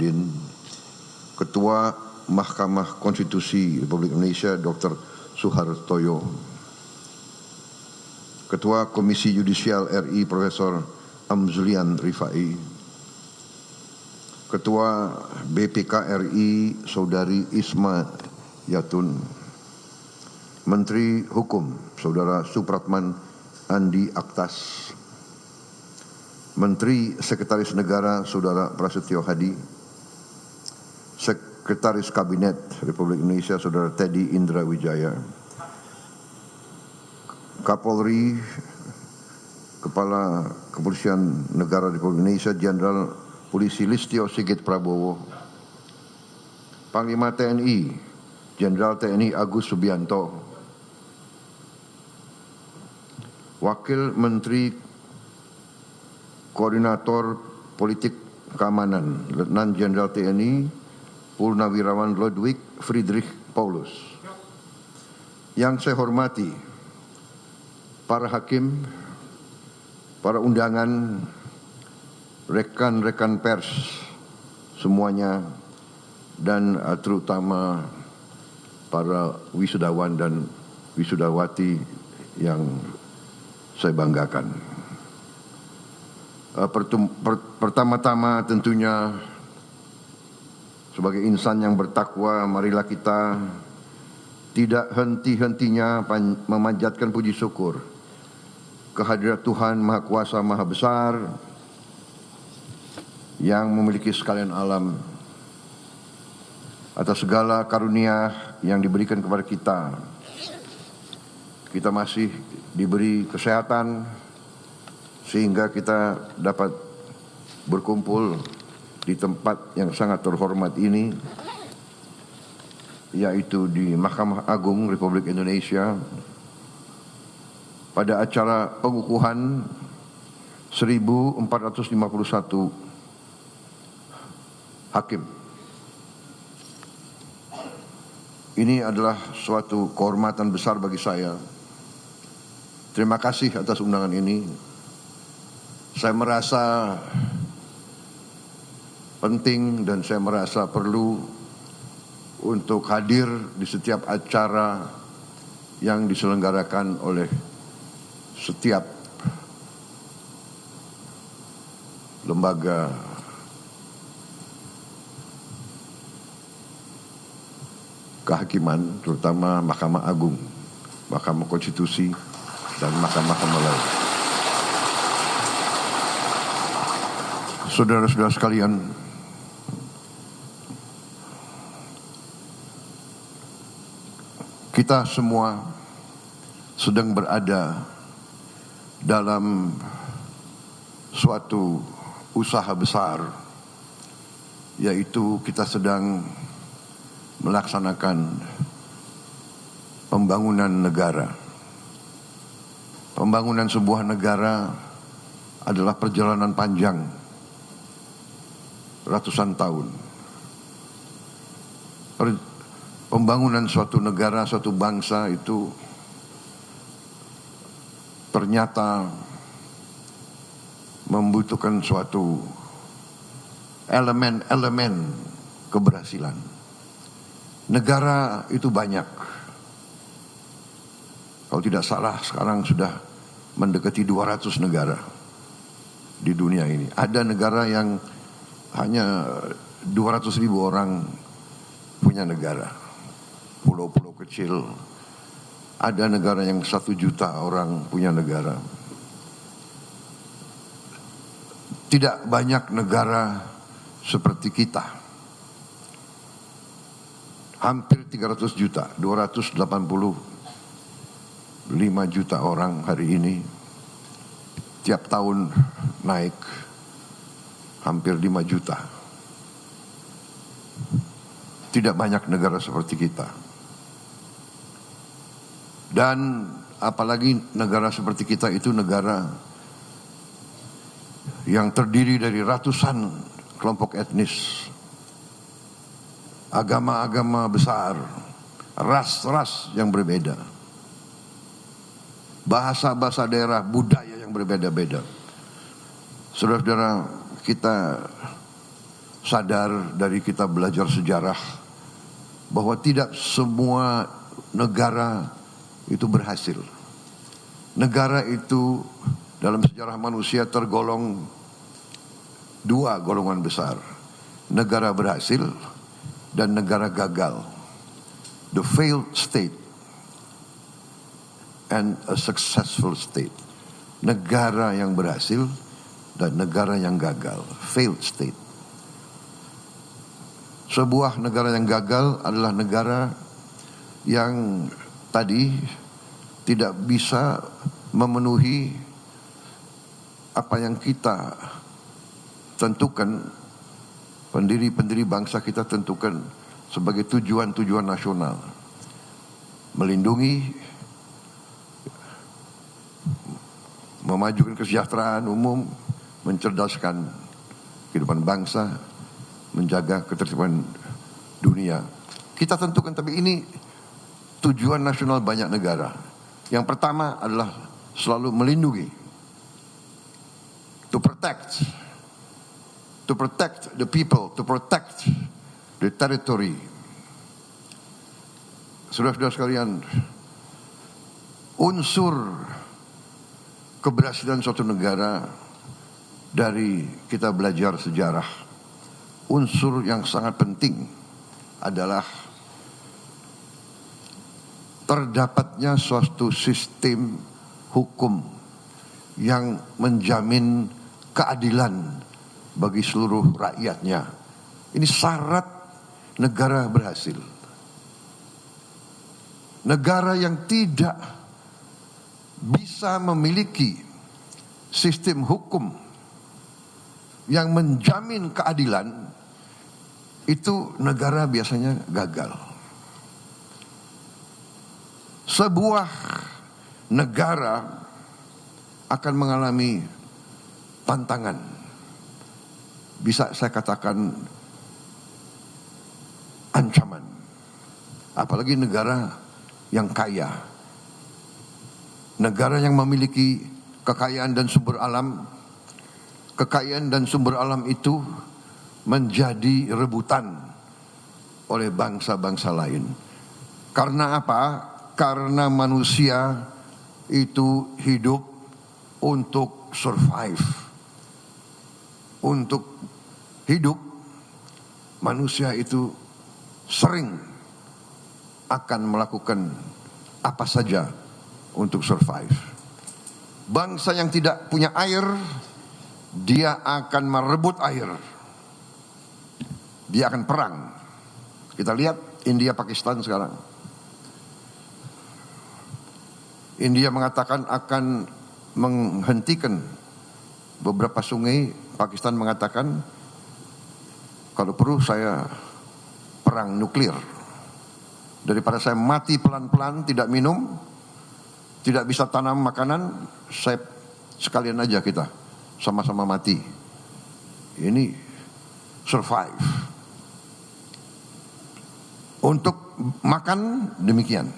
Burhanuddin, Ketua Mahkamah Konstitusi Republik Indonesia Dr. Suhartoyo, Ketua Komisi Yudisial RI Profesor Amzulian Rifai, Ketua BPK RI Saudari Isma Yatun, Menteri Hukum Saudara Supratman Andi Aktas, Menteri Sekretaris Negara Saudara Prasetyo Hadi, Sekretaris Kabinet Republik Indonesia Saudara Teddy Indra Wijaya, Kapolri, Kepala Kepolisian Negara Republik Indonesia Jenderal Polisi Listio Sigit Prabowo, Panglima TNI Jenderal TNI Agus Subianto, Wakil Menteri Koordinator Politik Keamanan Letnan Jenderal TNI Purnawirawan Ludwig Friedrich Paulus. Yang saya hormati para hakim, para undangan, rekan-rekan pers semuanya, dan terutama para wisudawan dan wisudawati yang saya banggakan. Pertama-tama tentunya sebagai insan yang bertakwa, marilah kita tidak henti-hentinya memanjatkan puji syukur kehadirat Tuhan Maha Kuasa Maha Besar yang memiliki sekalian alam, atas segala karunia yang diberikan kepada kita. Kita masih diberi kesehatan sehingga kita dapat berkumpul di tempat yang sangat terhormat ini, yaitu di Mahkamah Agung Republik Indonesia, pada acara pengukuhan 1451 hakim. Ini adalah suatu kehormatan besar bagi saya. Terima kasih atas undangan ini. Saya merasa penting dan saya merasa perlu untuk hadir di setiap acara yang diselenggarakan oleh setiap lembaga kehakiman, terutama Mahkamah Agung, Mahkamah Konstitusi, dan mahkamah-mahkamah lain. Saudara-saudara sekalian, kita semua sedang berada dalam suatu usaha besar, yaitu kita sedang melaksanakan pembangunan negara. Pembangunan sebuah negara adalah perjalanan panjang, ratusan tahun. Pembangunan suatu negara, suatu bangsa itu ternyata membutuhkan suatu elemen-elemen keberhasilan. Negara itu banyak. Kalau tidak salah sekarang sudah mendekati 200 negara di dunia ini. Ada negara yang hanya 200.000 orang punya negara, pulau-pulau kecil. Ada negara yang 1 juta orang punya negara. Tidak banyak negara seperti kita. Hampir 300 juta, 285 juta orang hari ini. Tiap tahun naik hampir 5 juta. Tidak banyak negara seperti kita. Dan apalagi negara seperti kita itu negara yang terdiri dari ratusan kelompok etnis, agama-agama besar, ras-ras yang berbeda, bahasa-bahasa daerah, budaya yang berbeda-beda. Saudara-saudara, kita sadar dari kita belajar sejarah bahwa tidak semua negara itu berhasil. Negara itu dalam sejarah manusia tergolong dua golongan besar. Negara berhasil dan negara gagal. The failed state and a successful state. Negara yang berhasil dan negara yang gagal. Failed state. Sebuah negara yang gagal adalah negara yang tadi tidak bisa memenuhi apa yang kita tentukan, pendiri bangsa kita tentukan sebagai tujuan-tujuan nasional. Melindungi, memajukan kesejahteraan umum, mencerdaskan kehidupan bangsa, menjaga ketertiban dunia. Kita tentukan, tapi ini tujuan nasional banyak negara. Yang pertama adalah selalu melindungi, to protect the people, to protect the territory. Saudara-saudara sekalian, unsur keberhasilan suatu negara dari kita belajar sejarah, unsur yang sangat penting adalah terdapatnya suatu sistem hukum yang menjamin keadilan bagi seluruh rakyatnya. Ini syarat negara berhasil. Negara yang tidak bisa memiliki sistem hukum yang menjamin keadilan, itu negara biasanya gagal. Sebuah negara akan mengalami tantangan, bisa saya katakan ancaman. Apalagi negara yang kaya, negara yang memiliki kekayaan dan sumber alam. Kekayaan dan sumber alam itu menjadi rebutan oleh bangsa-bangsa lain. Karena apa? Karena manusia itu hidup untuk survive. Untuk hidup, manusia itu sering akan melakukan apa saja untuk survive. Bangsa yang tidak punya air, dia akan merebut air. Dia akan perang. Kita lihat India Pakistan sekarang. India mengatakan akan menghentikan beberapa sungai. Pakistan mengatakan kalau perlu saya perang nuklir. Daripada saya mati pelan-pelan, tidak minum, tidak bisa tanam makanan, saya sekalian aja kita sama-sama mati. Ini survive. Untuk makan demikian.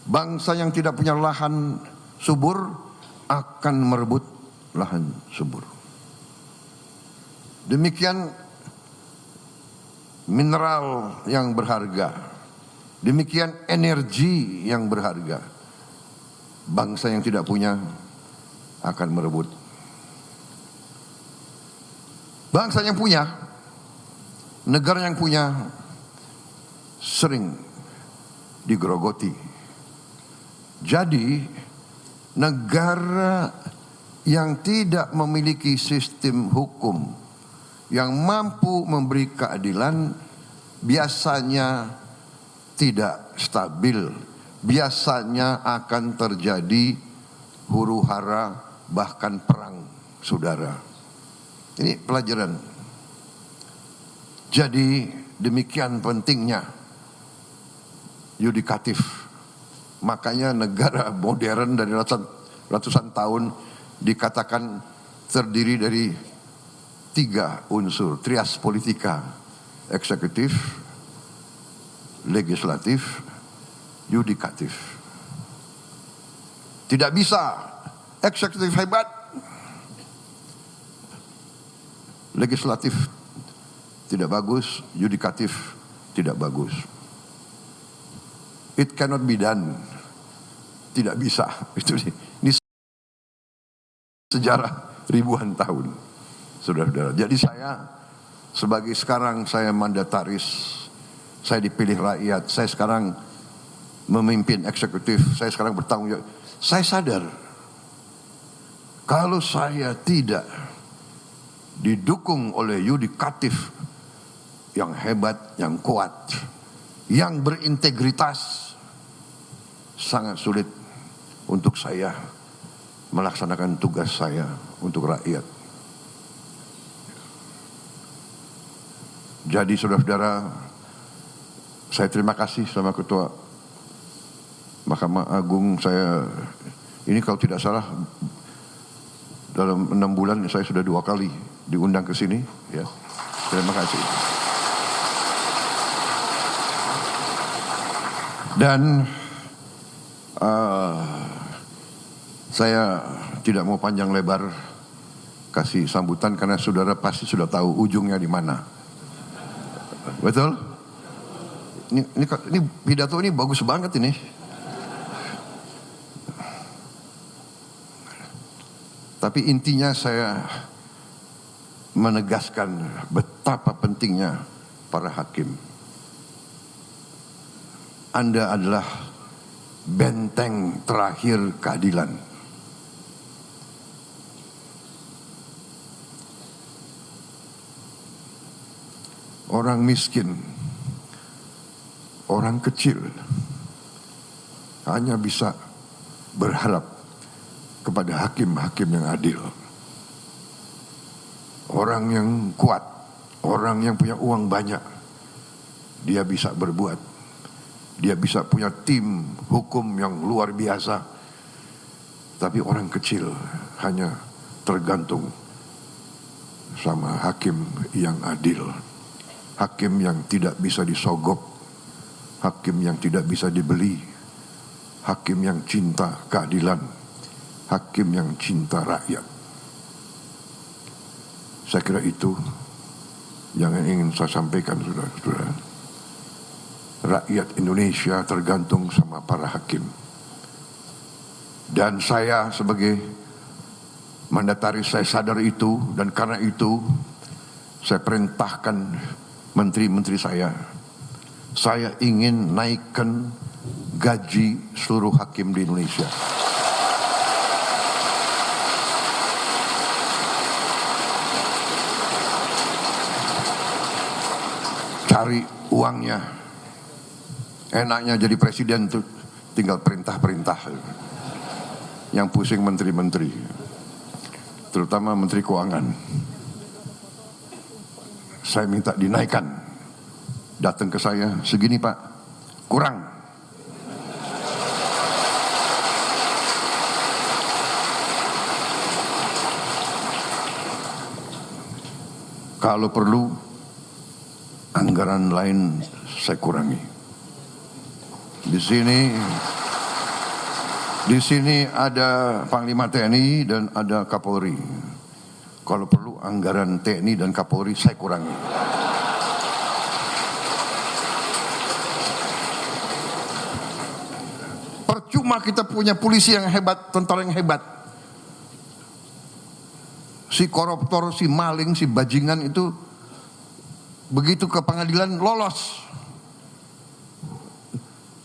Bangsa yang tidak punya lahan subur akan merebut lahan subur. Demikian mineral yang berharga. Demikian energi yang berharga. Bangsa yang tidak punya akan merebut. Bangsa yang punya, negara yang punya sering digerogoti. Jadi negara yang tidak memiliki sistem hukum yang mampu memberi keadilan biasanya tidak stabil. Biasanya akan terjadi huru-hara, bahkan perang, saudara. Ini pelajaran. Jadi demikian pentingnya yudikatif. Makanya negara modern dari ratusan tahun dikatakan terdiri dari 3 unsur, trias politika, eksekutif, legislatif, yudikatif. Tidak bisa eksekutif hebat, legislatif tidak bagus, yudikatif tidak bagus. It cannot be done. Tidak bisa. Ini sejarah ribuan tahun, saudara-saudara. Jadi saya sebagai sekarang saya mandataris, saya dipilih rakyat, saya sekarang memimpin eksekutif, saya sekarang bertanggung jawab. Saya sadar kalau saya tidak didukung oleh yudikatif yang hebat, yang kuat, yang berintegritas, sangat sulit untuk saya melaksanakan tugas saya untuk rakyat. Jadi saudara-saudara, saya terima kasih sama Ketua Mahkamah Agung. Saya ini kalau tidak salah dalam 6 bulan saya sudah 2 kali diundang ke sini, ya. Terima kasih. Dan saya tidak mau panjang lebar kasih sambutan karena saudara pasti sudah tahu ujungnya di mana. Betul? Ini pidato ini bagus banget ini. Tapi intinya saya menegaskan betapa pentingnya para hakim. Anda adalah benteng terakhir keadilan. Orang miskin, orang kecil hanya bisa berharap kepada hakim-hakim yang adil. Orang yang kuat, orang yang punya uang banyak, dia bisa berbuat. Dia bisa punya tim hukum yang luar biasa. Tapi orang kecil hanya tergantung sama hakim yang adil. Hakim yang tidak bisa disogok, hakim yang tidak bisa dibeli, hakim yang cinta keadilan, hakim yang cinta rakyat. Saya kira itu yang ingin saya sampaikan, saudara-saudara. Rakyat Indonesia tergantung sama para hakim. Dan saya sebagai mandataris, saya sadar itu, dan karena itu saya perintahkan menteri-menteri saya ingin naikkan gaji seluruh hakim di Indonesia. Cari uangnya. Enaknya jadi presiden tuh tinggal perintah-perintah. Yang pusing menteri-menteri, terutama menteri keuangan. Saya minta dinaikkan. Datang ke saya, segini Pak, kurang. Kalau perlu, anggaran lain saya kurangi. Di sini ada Panglima TNI dan ada Kapolri. Kalau perlu anggaran TNI dan Kapolri saya kurangi. Percuma kita punya polisi yang hebat, tentara yang hebat. Si koruptor, si maling, si bajingan itu begitu ke pengadilan lolos.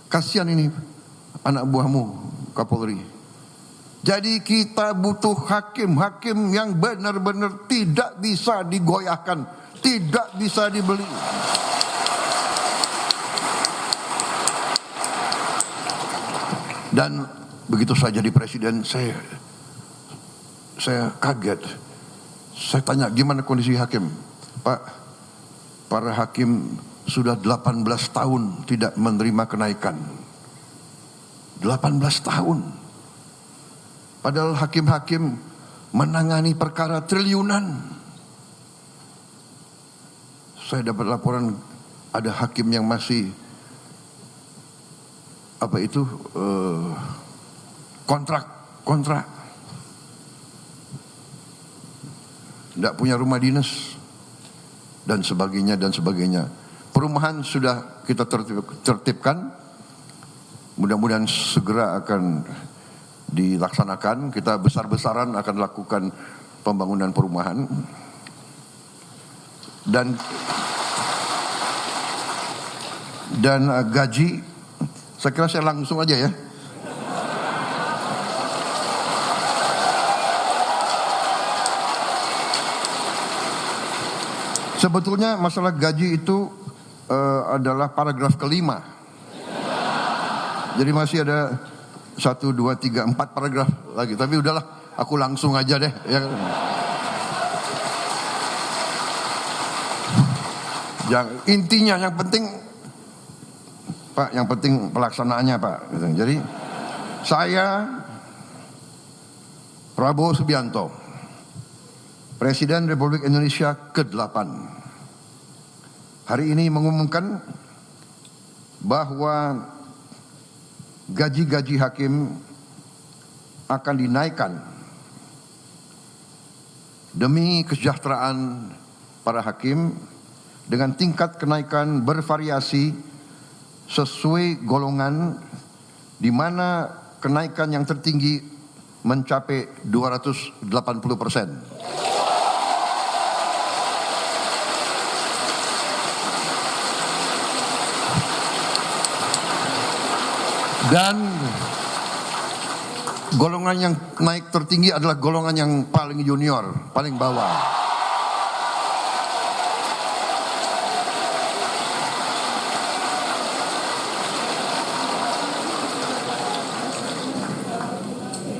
Kasihan ini anak buahmu Kapolri. Jadi kita butuh hakim-hakim yang benar-benar tidak bisa digoyahkan, tidak bisa dibeli. Dan begitu saya jadi presiden, saya kaget. Saya tanya, gimana kondisi hakim? Pak, para hakim sudah 18 tahun tidak menerima kenaikan. 18 tahun. Padahal hakim-hakim menangani perkara triliunan. Saya dapat laporan ada hakim yang masih kontrak. Tidak punya rumah dinas. dan sebagainya dan sebagainya. Perumahan sudah kita tertibkan, mudah-mudahan segera akan dilaksanakan. Kita besar-besaran akan lakukan pembangunan perumahan. Dan gaji, saya kira saya langsung aja ya. Sebetulnya masalah gaji itu adalah paragraf kelima. Jadi masih ada 1, 2, 3, 4 paragraf lagi. Tapi udahlah, aku langsung aja deh. Ya. Intinya yang penting, Pak, yang penting pelaksanaannya, Pak. Jadi saya, Prabowo Subianto, Presiden Republik Indonesia ke-8, hari ini mengumumkan bahwa gaji-gaji hakim akan dinaikkan demi kesejahteraan para hakim dengan tingkat kenaikan bervariasi sesuai golongan, di mana kenaikan yang tertinggi mencapai 280%. Dan golongan yang naik tertinggi adalah golongan yang paling junior, paling bawah.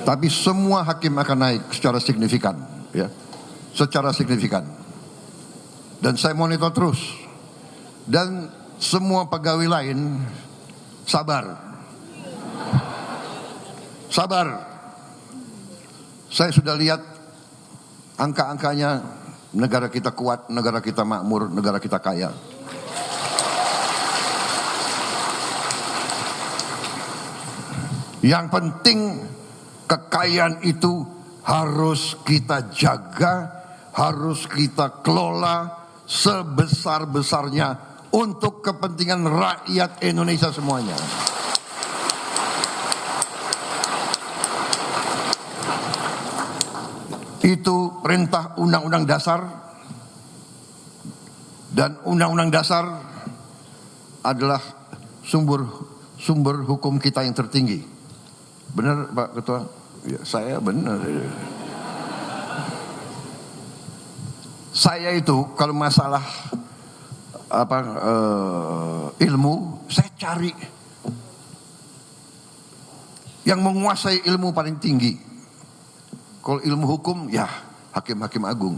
Tapi semua hakim akan naik secara signifikan, ya, secara signifikan. Dan saya monitor terus. Dan semua pegawai lain sabar. Sabar. Saya sudah lihat angka-angkanya, negara kita kuat, negara kita makmur, negara kita kaya. Yang penting kekayaan itu harus kita jaga, harus kita kelola sebesar-besarnya untuk kepentingan rakyat Indonesia semuanya. Itu perintah Undang-Undang Dasar, dan Undang-Undang Dasar adalah sumber hukum kita yang tertinggi. Benar, Pak Ketua? Ya, saya benar. Saya itu kalau masalah ilmu, saya cari yang menguasai ilmu paling tinggi. Kalau ilmu hukum, ya hakim-hakim agung.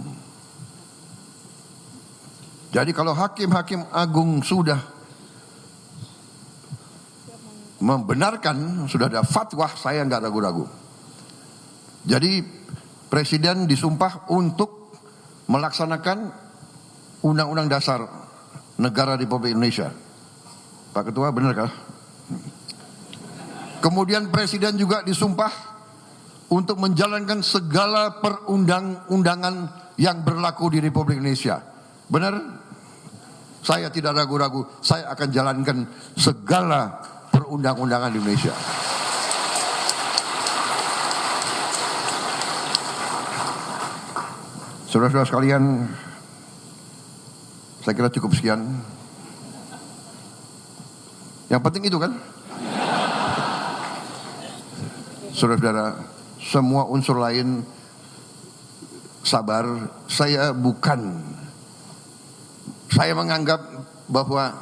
Jadi kalau hakim-hakim agung sudah membenarkan, sudah ada fatwa, saya nggak ragu-ragu. Jadi Presiden disumpah untuk melaksanakan Undang-Undang Dasar Negara Republik Indonesia. Pak Ketua, benarkah? Kemudian Presiden juga disumpah untuk menjalankan segala perundang-undangan yang berlaku di Republik Indonesia. Benar? Saya tidak ragu-ragu, saya akan jalankan segala perundang-undangan di Indonesia. Saudara-saudara sekalian, saya kira cukup sekian. Yang penting itu kan? Saudara-saudara, semua unsur lain sabar. Saya menganggap bahwa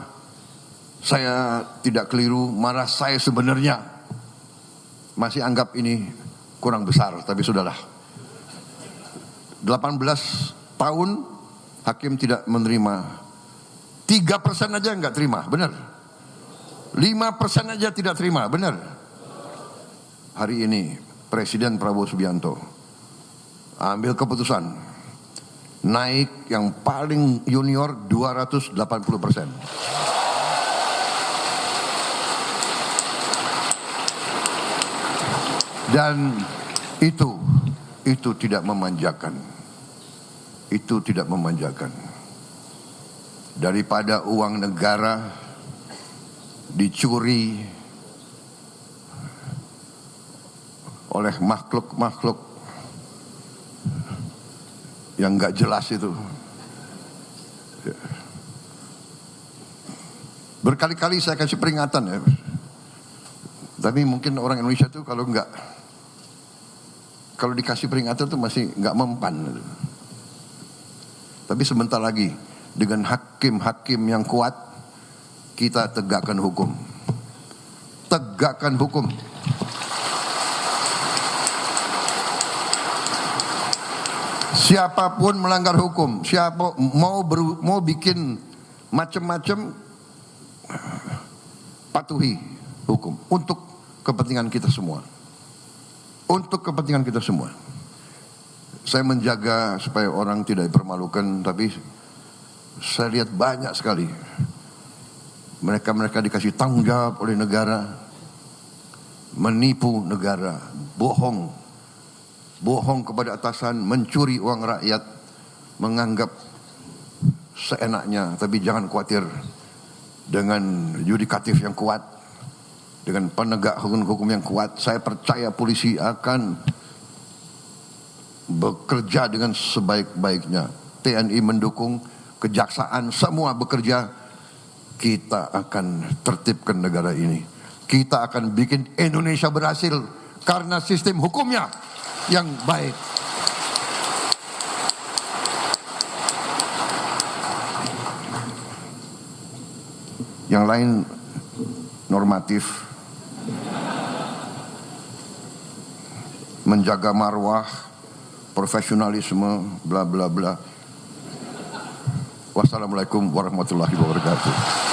saya tidak keliru, malah saya sebenarnya masih anggap ini kurang besar, tapi sudahlah. 18 tahun hakim tidak menerima, 3% aja nggak terima, benar. 5% aja tidak terima, benar. Hari ini Presiden Prabowo Subianto ambil keputusan naik yang paling junior 280%. Dan itu tidak memanjakan. Itu tidak memanjakan. daripada uang negara dicuri oleh makhluk-makhluk yang nggak jelas itu. Berkali-kali saya kasih peringatan ya. Tapi mungkin orang Indonesia tuh kalau dikasih peringatan tuh masih nggak mempan. Tapi sebentar lagi dengan hakim-hakim yang kuat kita tegakkan hukum. Tegakkan hukum. Siapapun melanggar hukum, siapa mau bikin macam-macam, patuhi hukum untuk kepentingan kita semua. Untuk kepentingan kita semua. Saya menjaga supaya orang tidak dipermalukan, tapi saya lihat banyak sekali mereka dikasih tanggung jawab oleh negara, menipu negara, bohong kepada atasan, mencuri uang rakyat, menganggap seenaknya. Tapi jangan khawatir, dengan yudikatif yang kuat, dengan penegak hukum yang kuat, saya percaya polisi akan bekerja dengan sebaik-baiknya. TNI mendukung, kejaksaan semua bekerja. Kita akan tertibkan negara ini. Kita akan bikin Indonesia berhasil karena sistem hukumnya yang baik. Yang lain normatif, menjaga marwah, profesionalisme, bla bla bla. Wassalamualaikum warahmatullahi wabarakatuh.